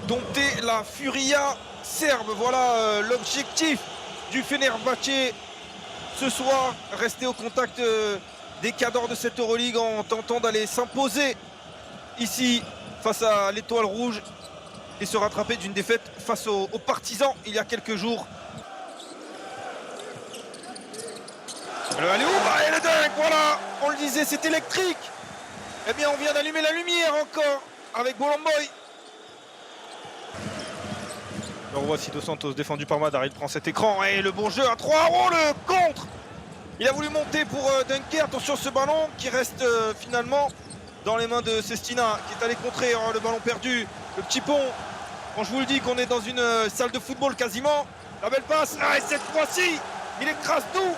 dompter la Furia serbe. Voilà l'objectif du Fenerbahçe ce soir. Rester au contact des cadors de cette Euroleague en tentant d'aller s'imposer ici face à l'Étoile Rouge et se rattraper d'une défaite face aux Partisans il y a quelques jours. Le alley-oop et le dunk, voilà, on le disait, c'est électrique. Eh bien, on vient d'allumer la lumière encore avec Bolomboy. Le revoici Dos Santos, défendu par Madar, il prend cet écran et le bon jeu à 3. Oh, le contre. Il a voulu monter pour dunker, attention ce ballon qui reste finalement dans les mains de Sestina qui est allé contrer le ballon perdu, le petit pont. Quand je vous le dis qu'on est dans une salle de football quasiment, la belle passe, et cette fois-ci, il écrase tout.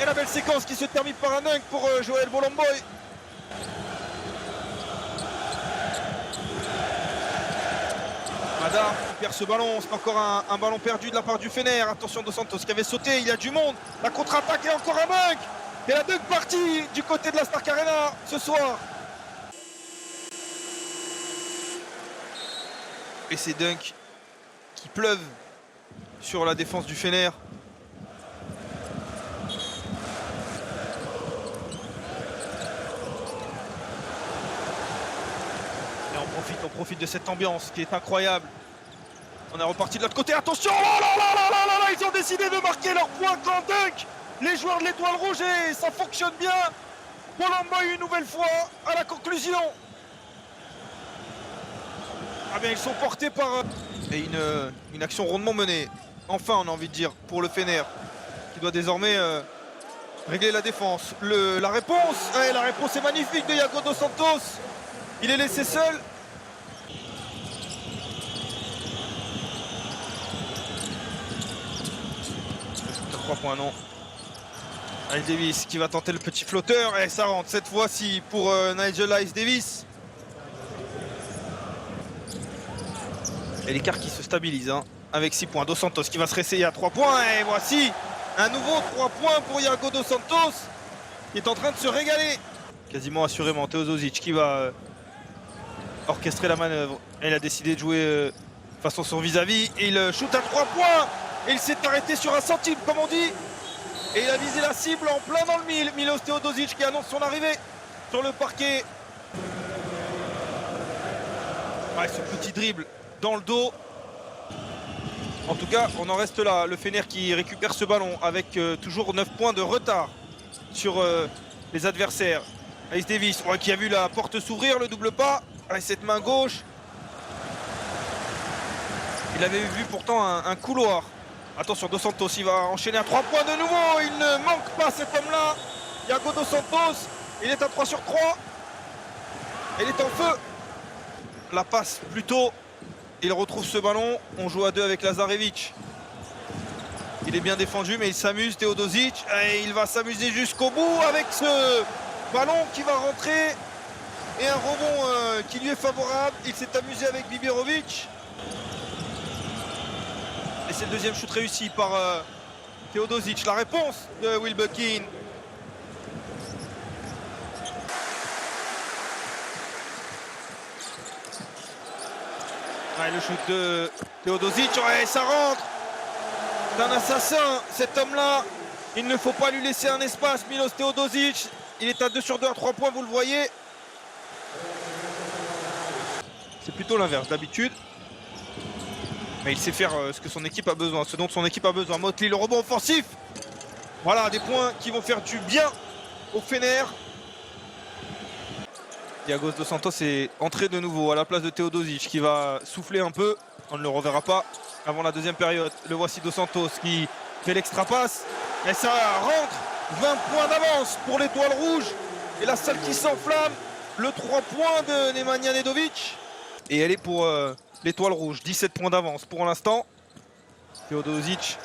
Et la belle séquence qui se termine par un dunk pour Joël Bolomboy. Madar perd ce ballon, c'est encore un ballon perdu de la part du Fener. Attention Dos Santos qui avait sauté, il y a du monde. La contre-attaque et encore un dunk. Et la dunk partie du côté de la Stark Arena ce soir. Et ces dunks qui pleuvent sur la défense du Fener. On profite de cette ambiance qui est incroyable. On est reparti de l'autre côté. Attention, ils ont décidé de marquer leur point en dunk. Les joueurs de l'Étoile Rouge et ça fonctionne bien. Bolomboy une nouvelle fois à la conclusion. Ah bien, ils sont portés par et une action rondement menée. Enfin, on a envie de dire pour le Fener qui doit désormais régler la défense. La réponse, la réponse est magnifique de Iago Dos Santos. Il est laissé seul. À 3 points, non. Ice Davis qui va tenter le petit flotteur. Et ça rentre cette fois-ci pour Nigel Ice Davis. Et l'écart qui se stabilise hein, avec 6 points. Dos Santos qui va se réessayer à 3 points. Et voici un nouveau 3 points pour Iago Dos Santos qui est en train de se régaler. Quasiment assurément Teodosic qui va orchestrer la manœuvre. Et il a décidé de jouer façon son vis-à-vis. Et il shoot à 3 points. Et il s'est arrêté sur un centime comme on dit. Et il a visé la cible en plein dans le mille. Milos Teodosic qui annonce son arrivée sur le parquet. Ouais, ce petit dribble dans le dos. En tout cas, on en reste là. Le Fener qui récupère ce ballon avec toujours 9 points de retard sur les adversaires. Ice Davis qui a vu la porte s'ouvrir, le double pas. Avec cette main gauche. Il avait vu pourtant un couloir. Attention, Dos Santos, il va enchaîner à 3 points de nouveau. Il ne manque pas cet homme-là. Iago Dos Santos, il est à 3 sur 3. Il est en feu. La passe plutôt. Il retrouve ce ballon. On joue à 2 avec Lazarevic. Il est bien défendu, mais il s'amuse, Teodosic. Et il va s'amuser jusqu'au bout avec ce ballon qui va rentrer. Et un rebond qui lui est favorable. Il s'est amusé avec Biberovic. Et c'est le deuxième shoot réussi par Teodosic. La réponse de Wilbekin. Ouais, le shoot de Teodosic. Ouais, ça rentre. C'est un assassin, cet homme-là. Il ne faut pas lui laisser un espace. Milos Teodosic. Il est à 2 sur 2 à 3 points, vous le voyez. C'est plutôt l'inverse d'habitude. Mais il sait faire ce que son équipe a besoin, ce dont son équipe a besoin. Motley, le rebond offensif. Voilà, des points qui vont faire du bien au Fener. Iago Dos Santos est entré de nouveau à la place de Teodosic qui va souffler un peu. On ne le reverra pas avant la deuxième période. Le voici Dos Santos qui fait l'extra passe. Et ça rentre. 20 points d'avance pour l'Étoile Rouge. Et la salle qui s'enflamme. Le 3 points de Nemanja Nedovic. Et elle est pour l'Étoile Rouge. 17 points d'avance pour l'instant. Teodosic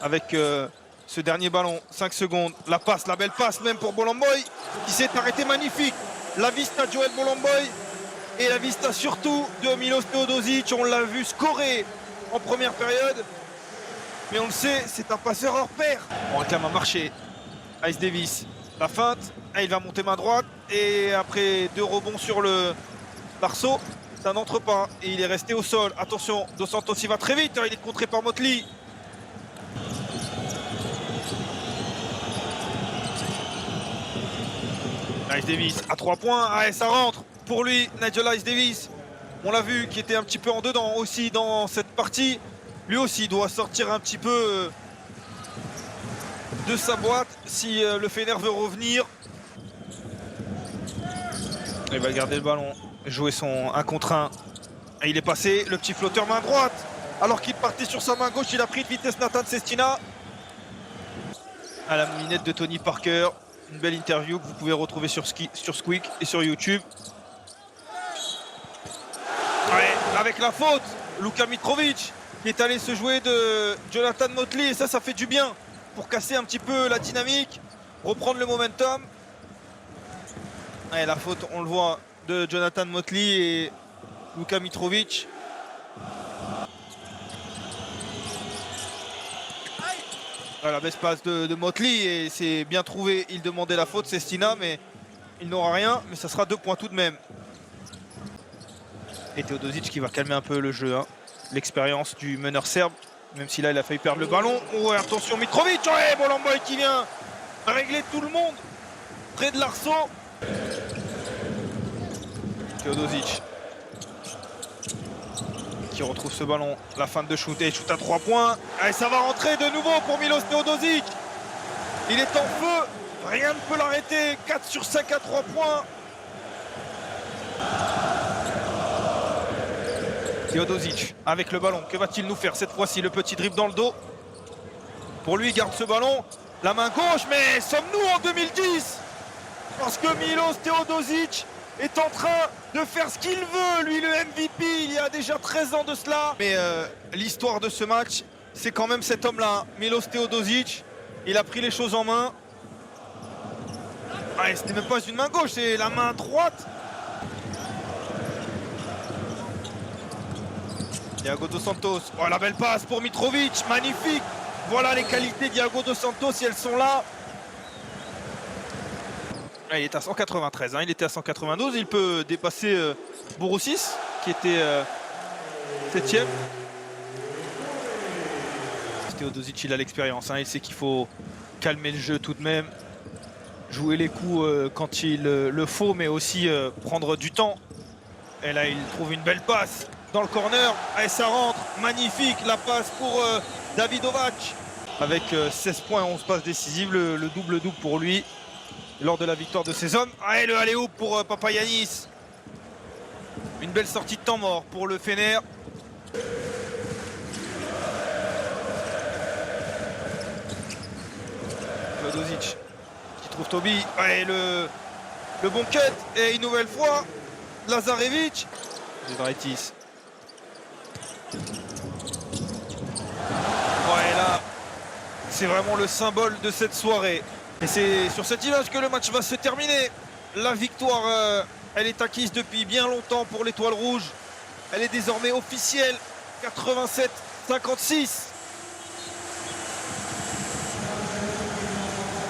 avec ce dernier ballon. 5 secondes. La passe, la belle passe même pour Bolomboy qui s'est arrêté magnifique. La vista de Joël Bolomboy. Et la vista surtout de Milos Teodosic. On l'a vu scorer en première période. Mais on le sait, c'est un passeur hors pair. On réclame un marché. Ice Davis. La feinte. Et il va monter main droite. Et après 2 rebonds sur le l'arceau. Ça n'entre pas et il est resté au sol. Attention, Dos Santos il va très vite, hein, il est contré par Motley. Ice Davis à 3 points. Ah, et ça rentre pour lui, Nigel Ice Davis. On l'a vu qui était un petit peu en dedans aussi dans cette partie. Lui aussi doit sortir un petit peu de sa boîte si le Fener veut revenir. Il va garder le ballon, jouer son 1 contre 1. Et il est passé, le petit flotteur main droite. Alors qu'il partait sur sa main gauche, il a pris de vitesse Nathan Sestina. À la minette de Tony Parker. Une belle interview que vous pouvez retrouver sur Squeak et sur YouTube. Ouais, avec la faute, Luka Mitrovic qui est allé se jouer de Jonathan Motley. Et ça fait du bien pour casser un petit peu la dynamique, reprendre le momentum. Ouais, la faute, on le voit, de Jonathan Motley et Luka Mitrovic. Voilà, belle passe de Motley et c'est bien trouvé. Il demandait la faute, c'est Sestina, mais il n'aura rien. Mais ça sera 2 points tout de même. Et Teodosic qui va calmer un peu le jeu. Hein. L'expérience du meneur serbe, même si là il a failli perdre le ballon. Oh, attention Mitrovic, ouais, Bolamboy qui vient régler tout le monde près de l'arceau. Teodosic qui retrouve ce ballon, la fin de shoot et shoot à 3 points. Et ça va rentrer de nouveau pour Milos Teodosic. Il est en feu, rien ne peut l'arrêter. 4 sur 5 à 3 points. Teodosic avec le ballon, que va-t-il nous faire cette fois-ci? Le petit dribble dans le dos. Pour lui, il garde ce ballon, la main gauche, mais sommes-nous en 2010? Parce que Milos Teodosic est en train de faire ce qu'il veut, lui le MVP, il y a déjà 13 ans de cela. Mais l'histoire de ce match, c'est quand même cet homme-là, Milos Teodosic. Il a pris les choses en main. Ah, c'était même pas une main gauche, c'est la main droite. Thiago Dos Santos, oh la belle passe pour Mitrovic, magnifique. Voilà les qualités de Thiago Dos Santos, si elles sont là. Il est à 193, hein. Il était à 192, il peut dépasser Bouroussis qui était 7ème. Teodosic, il a l'expérience, hein. Il sait qu'il faut calmer le jeu tout de même, jouer les coups quand il le faut, mais aussi prendre du temps. Et là il trouve une belle passe dans le corner, et ça rentre, magnifique la passe pour Davidovac. Avec 16 points, 11 passes décisives, le double-double pour lui lors de la victoire de ses hommes. Ah, et le alley-oop pour Papagiannis. Une belle sortie de temps mort pour le Fener. Teodosic qui trouve Toby. Et le bon cut. Et une nouvelle fois, Lazarevic. Giedraitis. Ouais, là, c'est vraiment le symbole de cette soirée. Et c'est sur cette image que le match va se terminer. La victoire, elle est acquise depuis bien longtemps pour l'Étoile Rouge. Elle est désormais officielle. 87-56.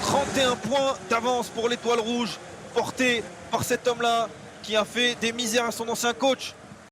31 points d'avance pour l'Étoile Rouge, portée par cet homme-là qui a fait des misères à son ancien coach,